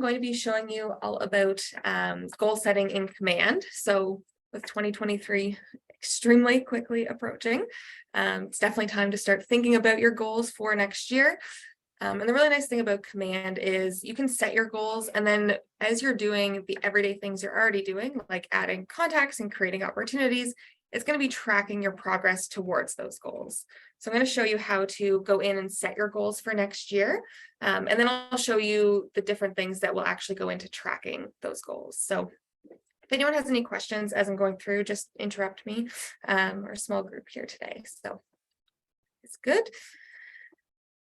going to be showing you all about goal setting in Command. So with 2023 extremely quickly approaching, it's definitely time to start thinking about your goals for next year. And the really nice thing about Command is you can set your goals, and then as you're doing the everyday things you're already doing, like adding contacts and creating opportunities, it's going to be tracking your progress towards those goals. So I'm going to show you how to go in and set your goals for next year. And then I'll show you the different things that will actually go into tracking those goals. So if anyone has any questions as I'm going through, just interrupt me. We're a small group here today, so it's good.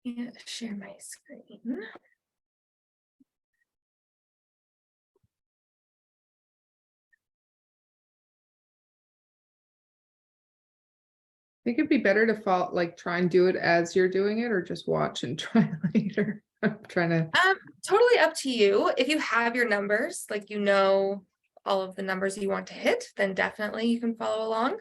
And share my screen. I think it'd be better to try and do it as you're doing it, or just watch and try later. I'm trying to. Totally up to you. If you have your numbers, like you know all of the numbers you want to hit, then definitely you can follow along.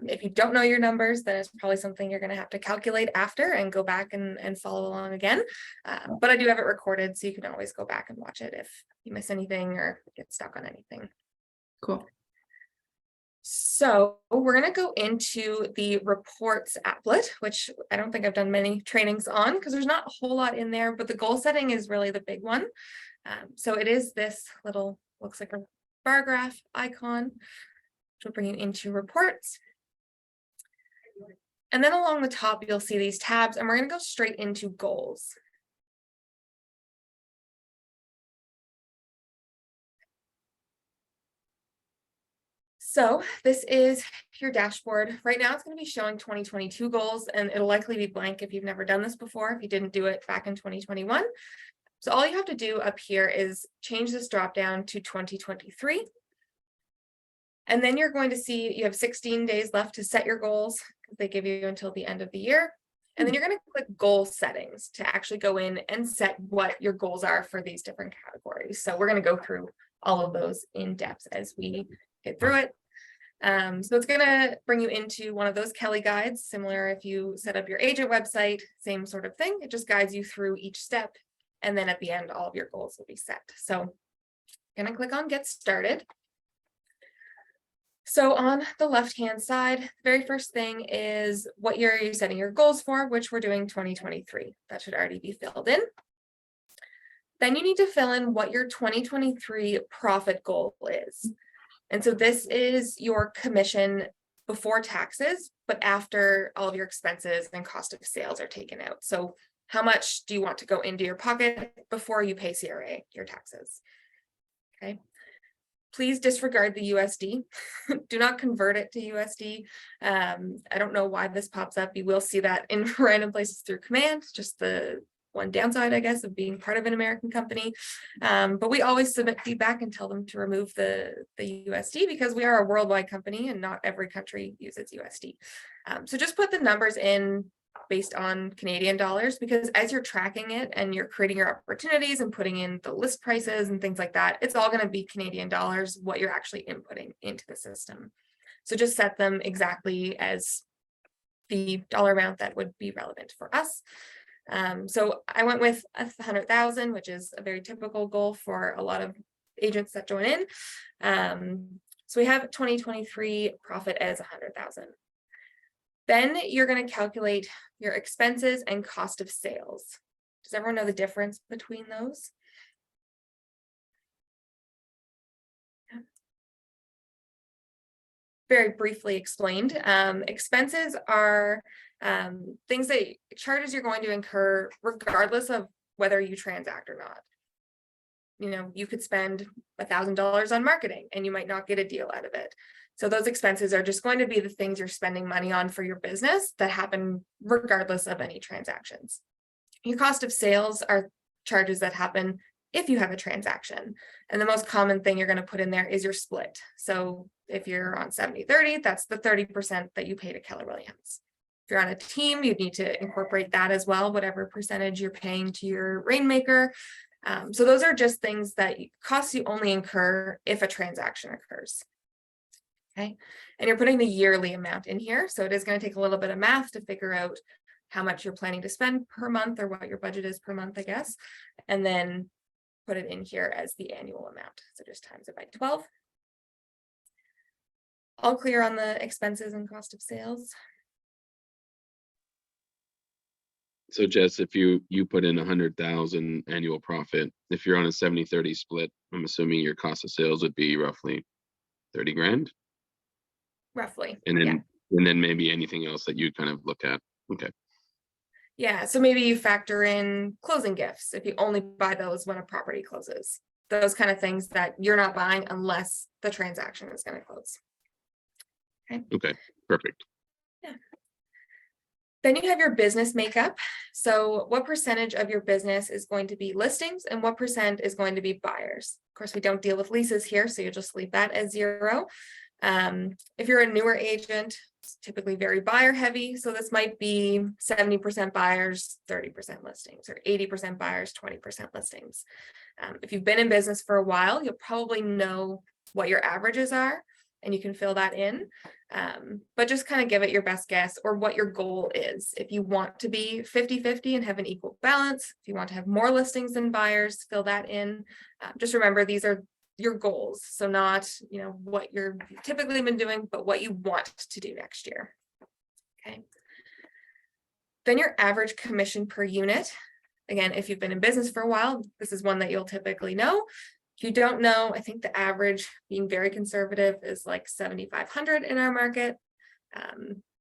If you don't know your numbers, then it's probably something you're going to have to calculate after and go back and follow along again. But I do have it recorded, so you can always go back and watch it if you miss anything or get stuck on anything. Cool. So we're going to go into the reports applet, which I don't think I've done many trainings on because there's not a whole lot in there, but the goal setting is really the big one. So it is this little, looks like a bar graph icon, which will bring you into reports. And then along the top, you'll see these tabs, and we're going to go straight into goals. So this is your dashboard. Right now it's going to be showing 2022 goals, and it'll likely be blank if you've never done this before, if you didn't do it back in 2021. So all you have to do up here is change this drop down to 2023. And then you're going to see you have 16 days left to set your goals. They give you until the end of the year. And then you're going to click goal settings to actually go in and set what your goals are for these different categories. So we're going to go through all of those in depth as we get through it. So it's going to bring you into one of those Kelly guides, similar if you set up your agent website, same sort of thing. It just guides you through each step. And then at the end, all of your goals will be set. So I'm going to click on get started. So on the left-hand side, the very first thing is what year are you setting your goals for, which we're doing 2023. That should already be filled in. Then you need to fill in what your 2023 profit goal is. And so this is your commission before taxes, but after all of your expenses and cost of sales are taken out. So how much do you want to go into your pocket before you pay CRA, your taxes? Okay. Please disregard the USD. Do not convert it to USD. I don't know why this pops up. You will see that in random places through Command, just the one downside, I guess, of being part of an American company. But we always submit feedback and tell them to remove the USD because we are a worldwide company and not every country uses USD. So just put the numbers in based on Canadian dollars, because as you're tracking it and you're creating your opportunities and putting in the list prices and things like that, it's all going to be Canadian dollars, what you're actually inputting into the system. So just set them exactly as the dollar amount that would be relevant for us. So I went with 100,000, which is a very typical goal for a lot of agents that join in. So we have 2023 profit as 100,000. Then you're going to calculate your expenses and cost of sales. Does everyone know the difference between those? Yeah. Very briefly explained, expenses are things that charges you're going to incur regardless of whether you transact or not. You know, you could spend $1,000 on marketing and you might not get a deal out of it. So those expenses are just going to be the things you're spending money on for your business that happen regardless of any transactions. Your cost of sales are charges that happen if you have a transaction. And the most common thing you're going to put in there is your split. So if you're on 70-30, that's the 30% that you pay to Keller Williams. If you're on a team, you'd need to incorporate that as well, whatever percentage you're paying to your Rainmaker. So those are just things that costs you only incur if a transaction occurs. Okay, and you're putting the yearly amount in here. So it is going to take a little bit of math to figure out how much you're planning to spend per month or what your budget is per month, I guess. And then put it in here as the annual amount. So just times it by 12. All clear on the expenses and cost of sales? So Jess, if you put in 100,000 annual profit, if you're on a 70-30 split, I'm assuming your cost of sales would be roughly 30 grand. Roughly. And then, Yeah. and then maybe anything else that you kind of look at. Okay. Yeah, so maybe you factor in closing gifts if you only buy those when a property closes. Those kind of things that you're not buying unless the transaction is going to close. Okay, perfect. Then you have your business makeup. So what percentage of your business is going to be listings and what percent is going to be buyers? Of course, we don't deal with leases here, so you just leave that as 0. If you're a newer agent, it's typically very buyer heavy. So this might be 70% buyers, 30% listings, or 80% buyers, 20% listings. If you've been in business for a while, you'll probably know what your averages are and you can fill that in. But just kind of give it your best guess or what your goal is. If you want to be 50-50 and have an equal balance, if you want to have more listings than buyers, fill that in. Just remember, these are your goals. So not, what you've typically been doing, but what you want to do next year. Okay. Then your average commission per unit. Again, if you've been in business for a while, this is one that you'll typically know. If you don't know, I think the average, being very conservative, is like 7,500 in our market.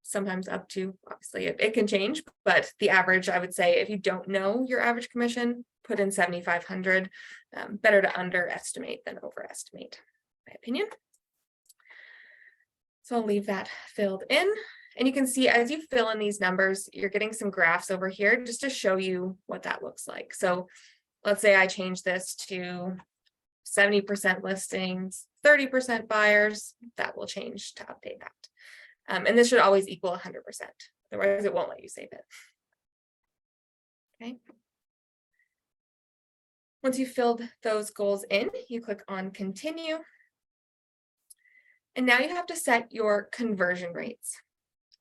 Sometimes up to, obviously it can change, but the average, I would say, if you don't know your average commission, put in 7,500. Better to underestimate than overestimate, in my opinion. So I'll leave that filled in. And you can see as you fill in these numbers, you're getting some graphs over here just to show you what that looks like. So let's say I change this to 70% listings, 30% buyers, that will change to update that. And this should always equal 100%. Otherwise, it won't let you save it. Okay. Once you've filled those goals in, you click on continue. And now you have to set your conversion rates.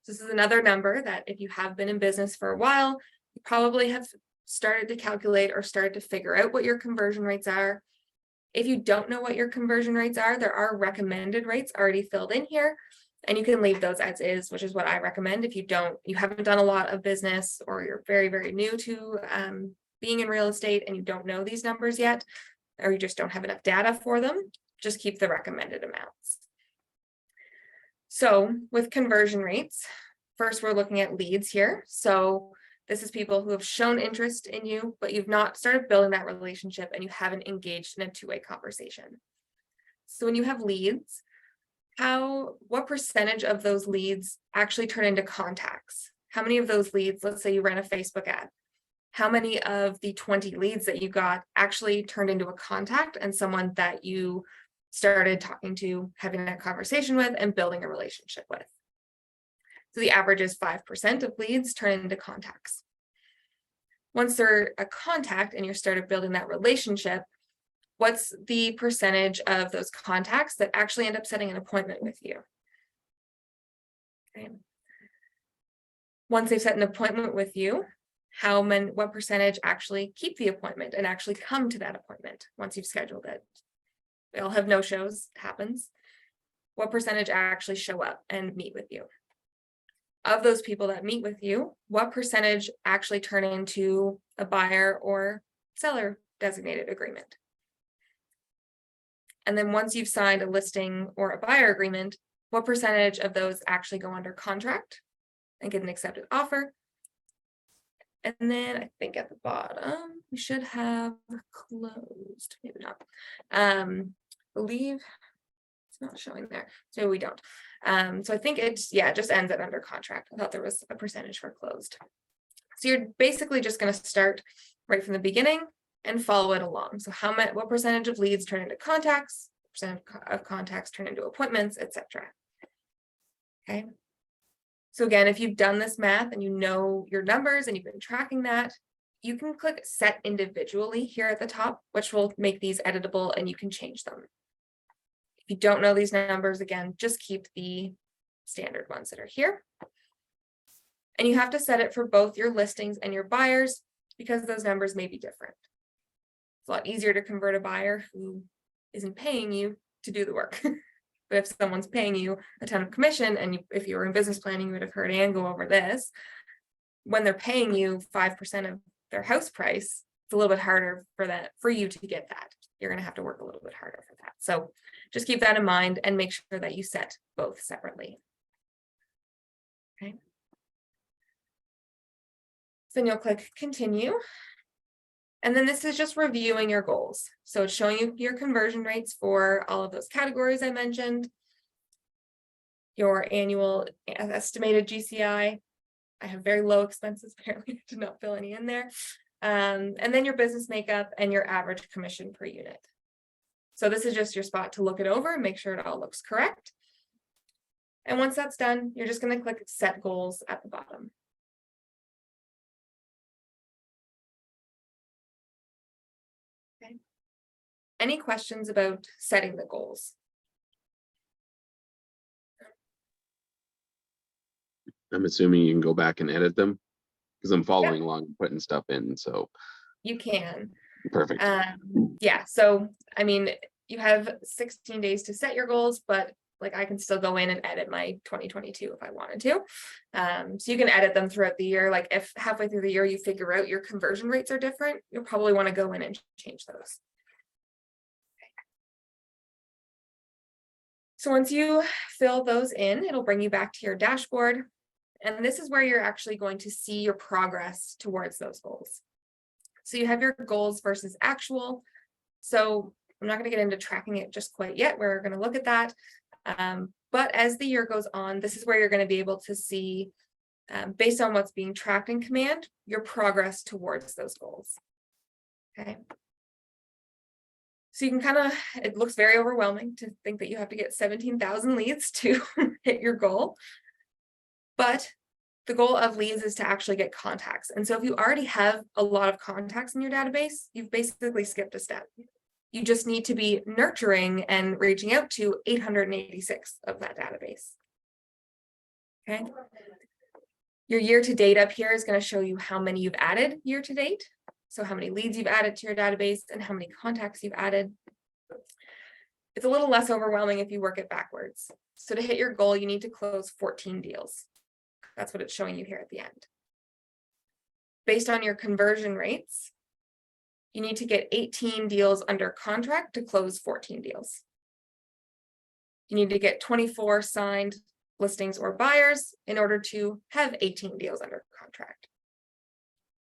So this is another number that if you have been in business for a while, you probably have started to calculate or started to figure out what your conversion rates are. If you don't know what your conversion rates are, there are recommended rates already filled in here, and you can leave those as is, which is what I recommend. If you haven't done a lot of business, or you're very, very new to being in real estate and you don't know these numbers yet, or you just don't have enough data for them, just keep the recommended amounts. So with conversion rates, first we're looking at leads here. So this is people who have shown interest in you, but you've not started building that relationship and you haven't engaged in a two-way conversation. So when you have leads, what percentage of those leads actually turn into contacts? How many of those leads, let's say you ran a Facebook ad, how many of the 20 leads that you got actually turned into a contact and someone that you started talking to, having a conversation with, and building a relationship with? So the average is 5% of leads turn into contacts. Once they're a contact and you started building that relationship, what's the percentage of those contacts that actually end up setting an appointment with you? Okay. Once they've set an appointment with you, what percentage actually keep the appointment and actually come to that appointment once you've scheduled it? They all have no-shows, happens. What percentage actually show up and meet with you? Of those people that meet with you, what percentage actually turn into a buyer or seller designated agreement? And then once you've signed a listing or a buyer agreement, what percentage of those actually go under contract and get an accepted offer? And then I think at the bottom, we should have closed, maybe not. Believe it's not showing there, so we don't. So I think it just ends at under contract. I thought there was a percentage for closed. So you're basically just going to start right from the beginning and follow it along. So what percentage of leads turn into contacts, percent of contacts turn into appointments, etc. Okay. So again, if you've done this math and you know your numbers and you've been tracking that, you can click set individually here at the top, which will make these editable and you can change them. If you don't know these numbers, again, just keep the standard ones that are here. And you have to set it for both your listings and your buyers because those numbers may be different. It's a lot easier to convert a buyer who isn't paying you to do the work. But if someone's paying you a ton of commission, and if you were in business planning, you would have heard Ann go over this. When they're paying you 5% of their house price, it's a little bit harder for you to get that. You're going to have to work a little bit harder for that. So just keep that in mind and make sure that you set both separately. Okay. Then you'll click continue. And then this is just reviewing your goals. So it's showing you your conversion rates for all of those categories I mentioned, your annual estimated GCI. I have very low expenses, apparently I did not fill any in there. And then your business makeup and your average commission per unit. So this is just your spot to look it over and make sure it all looks correct. And once that's done, you're just going to click set goals at the bottom. Okay. Any questions about setting the goals? I'm assuming you can go back and edit them because I'm following along and putting stuff in. So You can. perfect. Yeah, so I mean, you have 16 days to set your goals, but like I can still go in and edit my 2022 if I wanted to. So you can edit them throughout the year. Like if halfway through the year you figure out your conversion rates are different, you'll probably want to go in and change those. So once you fill those in, it'll bring you back to your dashboard. And this is where you're actually going to see your progress towards those goals. So you have your goals versus actual. So I'm not going to get into tracking it just quite yet. We're going to look at that. But as the year goes on, this is where you're going to be able to see, based on what's being tracked in Command, your progress towards those goals. Okay. So you can kind of, it looks very overwhelming to think that you have to get 17,000 leads to hit your goal. But the goal of leads is to actually get contacts. And so if you already have a lot of contacts in your database, you've basically skipped a step. You just need to be nurturing and reaching out to 886 of that database. Okay. Your year-to-date up here is going to show you how many you've added year-to-date. So how many leads you've added to your database and how many contacts you've added. It's a little less overwhelming if you work it backwards. So to hit your goal, you need to close 14 deals. That's what it's showing you here at the end. Based on your conversion rates, you need to get 18 deals under contract to close 14 deals. You need to get 24 signed listings or buyers in order to have 18 deals under contract.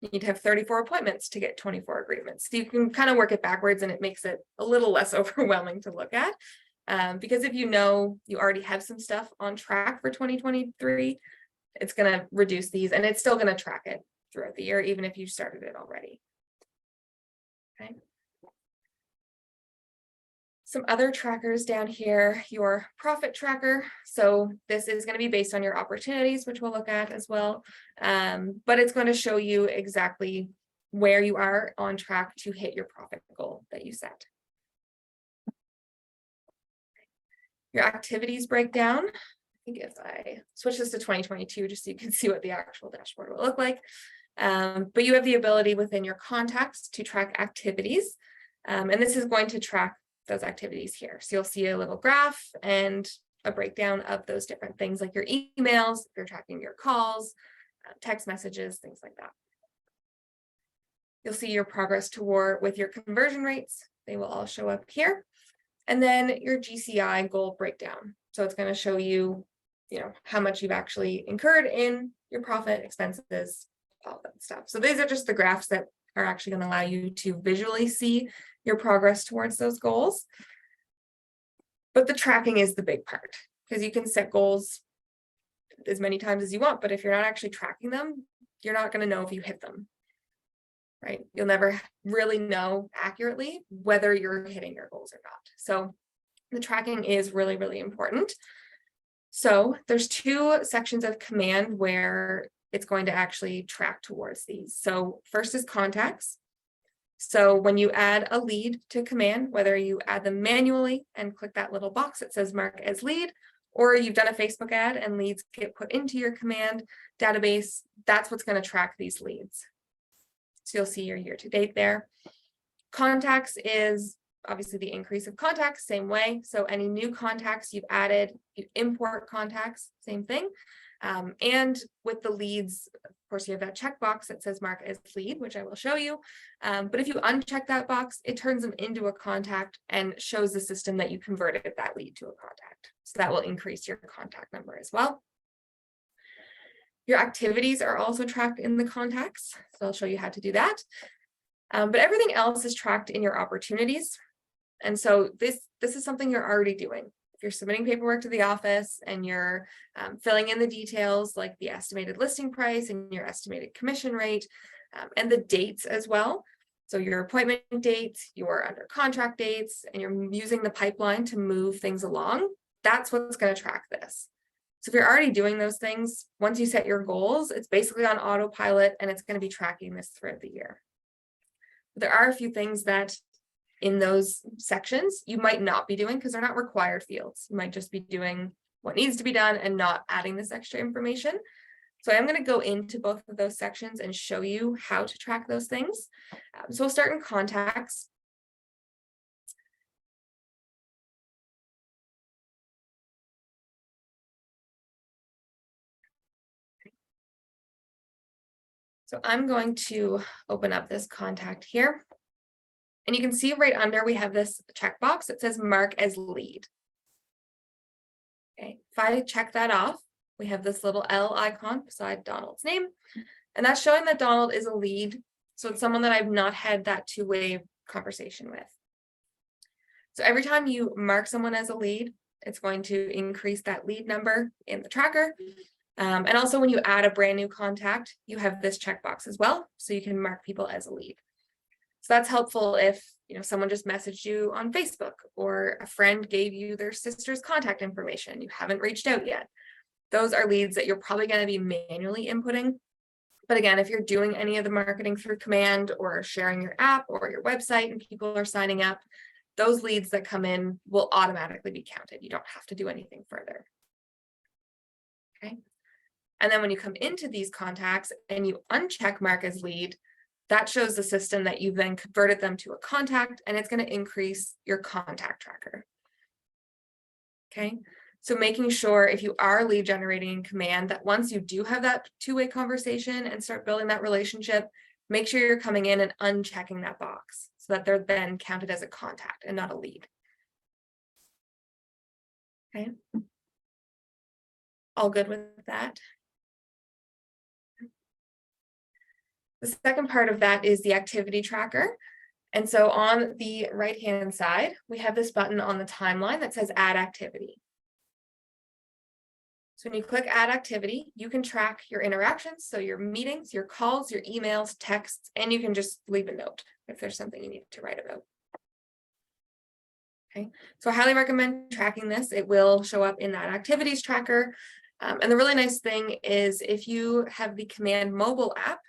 You need to have 34 appointments to get 24 agreements. So you can kind of work it backwards and it makes it a little less overwhelming to look at. Because if you know you already have some stuff on track for 2023, it's going to reduce these and it's still going to track it throughout the year, even if you started it already. Okay. Some other trackers down here, your profit tracker. So this is going to be based on your opportunities, which we'll look at as well. But it's going to show you exactly where you are on track to hit your profit goal that you set. Your activities breakdown. I think if I switch this to 2022, just so you can see what the actual dashboard will look like. But you have the ability within your contacts to track activities. And this is going to track those activities here. So you'll see a little graph and a breakdown of those different things like your emails, if you're tracking your calls, text messages, things like that. You'll see your progress with your conversion rates. They will all show up here. And then your GCI goal breakdown. So it's going to show you, how much you've actually incurred in your profit, expenses, all that stuff. So these are just the graphs that are actually going to allow you to visually see your progress towards those goals. But the tracking is the big part because you can set goals as many times as you want, but if you're not actually tracking them, you're not going to know if you hit them, right? You'll never really know accurately whether you're hitting your goals or not. So the tracking is really, really important. So there's two sections of Command where it's going to actually track towards these. So first is contacts. So when you add a lead to Command, whether you add them manually and click that little box that says mark as lead, or you've done a Facebook ad and leads get put into your Command database, that's what's going to track these leads. So you'll see your year-to-date there. Contacts is obviously the increase of contacts, same way. So any new contacts you've added, you import contacts, same thing. And with the leads, of course, you have that checkbox that says mark as lead, which I will show you. But if you uncheck that box, it turns them into a contact and shows the system that you converted that lead to a contact. So that will increase your contact number as well. Your activities are also tracked in the contacts. So I'll show you how to do that. But everything else is tracked in your opportunities. And so this is something you're already doing. If you're submitting paperwork to the office and you're filling in the details like the estimated listing price and your estimated commission rate and the dates as well. So your appointment dates, your under contract dates, and you're using the pipeline to move things along. That's what's going to track this. So if you're already doing those things, once you set your goals, it's basically on autopilot and it's going to be tracking this throughout the year. There are a few things that in those sections you might not be doing because they're not required fields. You might just be doing what needs to be done and not adding this extra information. So I'm going to go into both of those sections and show you how to track those things. So we'll start in contacts. So I'm going to open up this contact here. And you can see right under we have this checkbox that says mark as lead. Okay, if I check that off, we have this little L icon beside Donald's name, and that's showing that Donald is a lead. So it's someone that I've not had that two-way conversation with. So every time you mark someone as a lead, it's going to increase that lead number in the tracker. And also when you add a brand new contact, you have this checkbox as well. So you can mark people as a lead. So that's helpful if someone just messaged you on Facebook or a friend gave you their sister's contact information. You haven't reached out yet. Those are leads that you're probably going to be manually inputting. But again, if you're doing any of the marketing through command or sharing your app or your website and people are signing up, those leads that come in will automatically be counted. You don't have to do anything further. Okay. And then when you come into these contacts and you uncheck mark as lead, that shows the system that you've then converted them to a contact, and it's going to increase your contact tracker. Okay, so making sure if you are lead generating in command that once you do have that two-way conversation and start building that relationship, make sure you're coming in and unchecking that box so that they're then counted as a contact and not a lead. Okay, all good with that? The second part of that is the activity tracker. And so on the right-hand side, we have this button on the timeline that says add activity. So when you click add activity, you can track your interactions. So your meetings, your calls, your emails, texts, and you can just leave a note if there's something you need to write about. Okay, so I highly recommend tracking this. It will show up in that activities tracker. And the really nice thing is if you have the Command mobile app,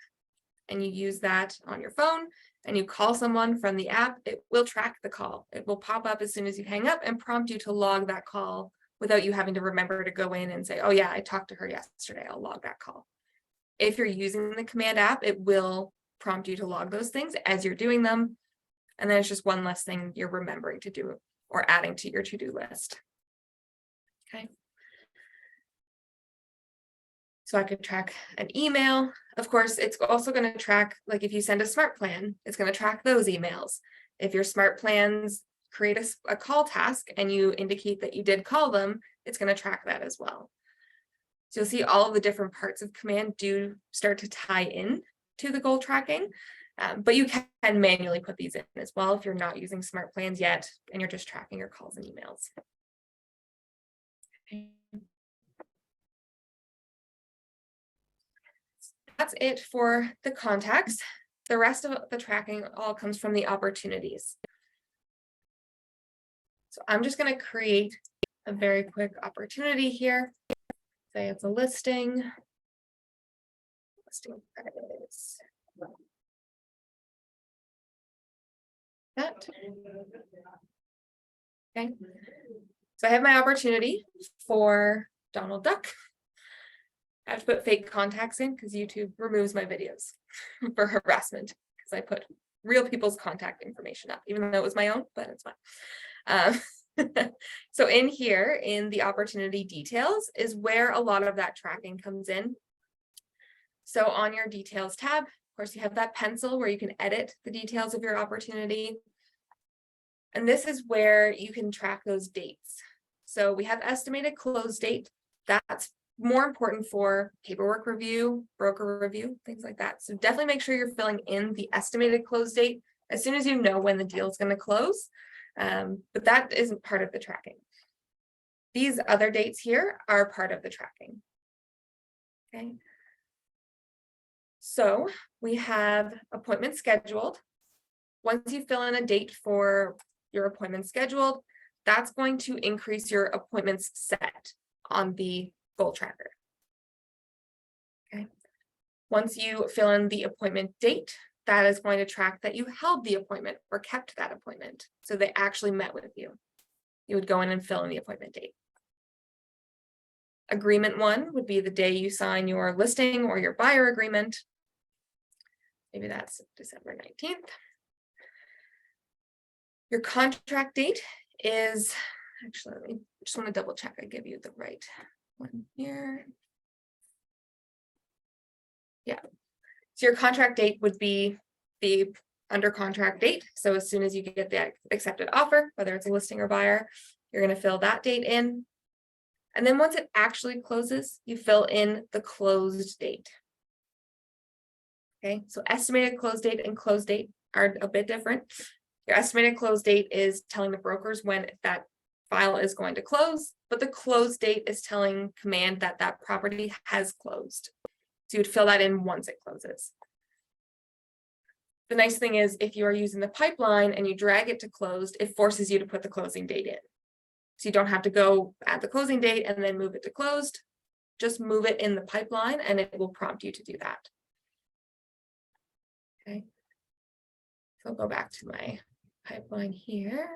and you use that on your phone and you call someone from the app, it will track the call. It will pop up as soon as you hang up and prompt you to log that call without you having to remember to go in and say, oh yeah, I talked to her yesterday, I'll log that call. If you're using the Command app, it will prompt you to log those things as you're doing them. And then it's just one less thing you're remembering to do or adding to your to-do list. Okay. So I could track an email. Of course, it's also going to track, like if you send a smart plan, it's going to track those emails. If your smart plans create a call task and you indicate that you did call them, it's going to track that as well. So you'll see all of the different parts of command do start to tie in to the goal tracking, but you can manually put these in as well if you're not using smart plans yet and you're just tracking your calls and emails. Okay. That's it for the contacts. The rest of the tracking all comes from the opportunities. So I'm just going to create a very quick opportunity here. Say it's a listing. Listing is that. Okay. So I have my opportunity for Donald Duck. I have to put fake contacts in because YouTube removes my videos for harassment because I put real people's contact information up, even though it was my own, but it's fine. So in here, in the opportunity details is where a lot of that tracking comes in. So on your details tab, of course, you have that pencil where you can edit the details of your opportunity. And this is where you can track those dates. So we have estimated close date. That's more important for paperwork review, broker review, things like that. So definitely make sure you're filling in the estimated close date as soon as you know when the deal is going to close. But that isn't part of the tracking. These other dates here are part of the tracking. Okay. So we have appointments scheduled. Once you fill in a date for your appointment scheduled, that's going to increase your appointments set on the goal tracker. Okay. Once you fill in the appointment date, that is going to track that you held the appointment or kept that appointment. So they actually met with you. You would go in and fill in the appointment date. Agreement 1 would be the day you sign your listing or your buyer agreement. Maybe that's December 19th. Your contract date is, actually, I just want to double check I give you the right one here. Yeah. So your contract date would be the under contract date. So as soon as you get the accepted offer, whether it's a listing or buyer, you're going to fill that date in. And then once it actually closes, you fill in the closed date. Okay, so estimated close date and close date are a bit different. Your estimated close date is telling the brokers when that file is going to close, but the close date is telling Command that that property has closed. So you would fill that in once it closes. The nice thing is if you are using the pipeline and you drag it to closed, it forces you to put the closing date in. So you don't have to go add the closing date and then move it to closed. Just move it in the pipeline and it will prompt you to do that. Okay. So I'll go back to my pipeline here.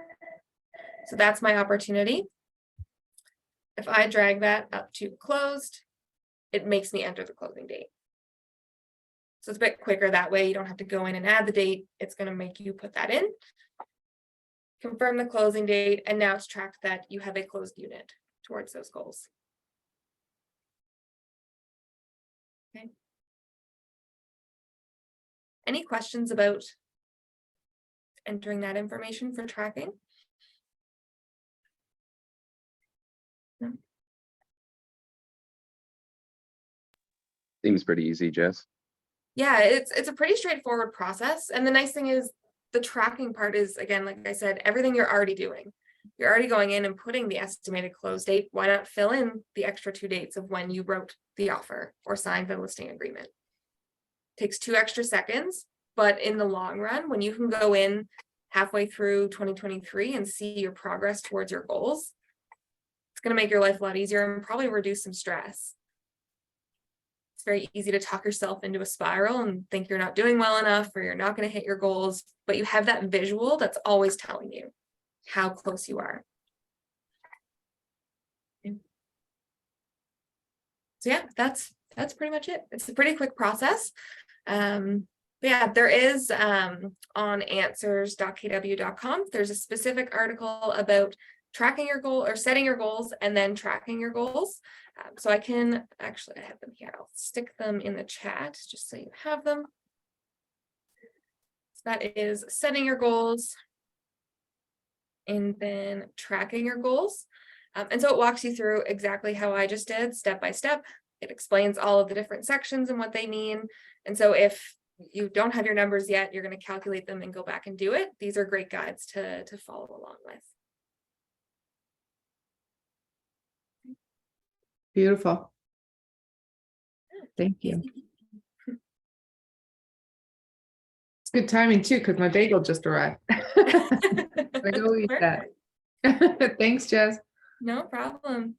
So that's my opportunity. If I drag that up to closed, it makes me enter the closing date. So it's a bit quicker that way. You don't have to go in and add the date. It's going to make you put that in. Confirm the closing date, and now it's tracked that you have a closed unit towards those goals. Okay. Any questions about entering that information for tracking? No? Seems pretty easy, Jess. Yeah, it's a pretty straightforward process. And the nice thing is the tracking part is, again, like I said, everything you're already doing. You're already going in and putting the estimated close date. Why not fill in the extra 2 dates of when you wrote the offer or signed the listing agreement? Takes 2 extra seconds, but in the long run, when you can go in halfway through 2023 and see your progress towards your goals, it's going to make your life a lot easier and probably reduce some stress. It's very easy to talk yourself into a spiral and think you're not doing well enough or you're not going to hit your goals, but you have that visual that's always telling you how close you are. So yeah, that's pretty much it. It's a pretty quick process. But yeah, there is on answers.kw.com, there's a specific article about tracking your goal or setting your goals and then tracking your goals. So I can actually, I have them here. I'll stick them in the chat just so you have them. So that is setting your goals and then tracking your goals. And so it walks you through exactly how I just did, step by step. It explains all of the different sections and what they mean. And so if you don't have your numbers yet, you're going to calculate them and go back and do it. These are great guides to follow along with. Beautiful. Thank you. It's good timing too, because my bagel just arrived. I go eat that. Thanks, Jess. No problem.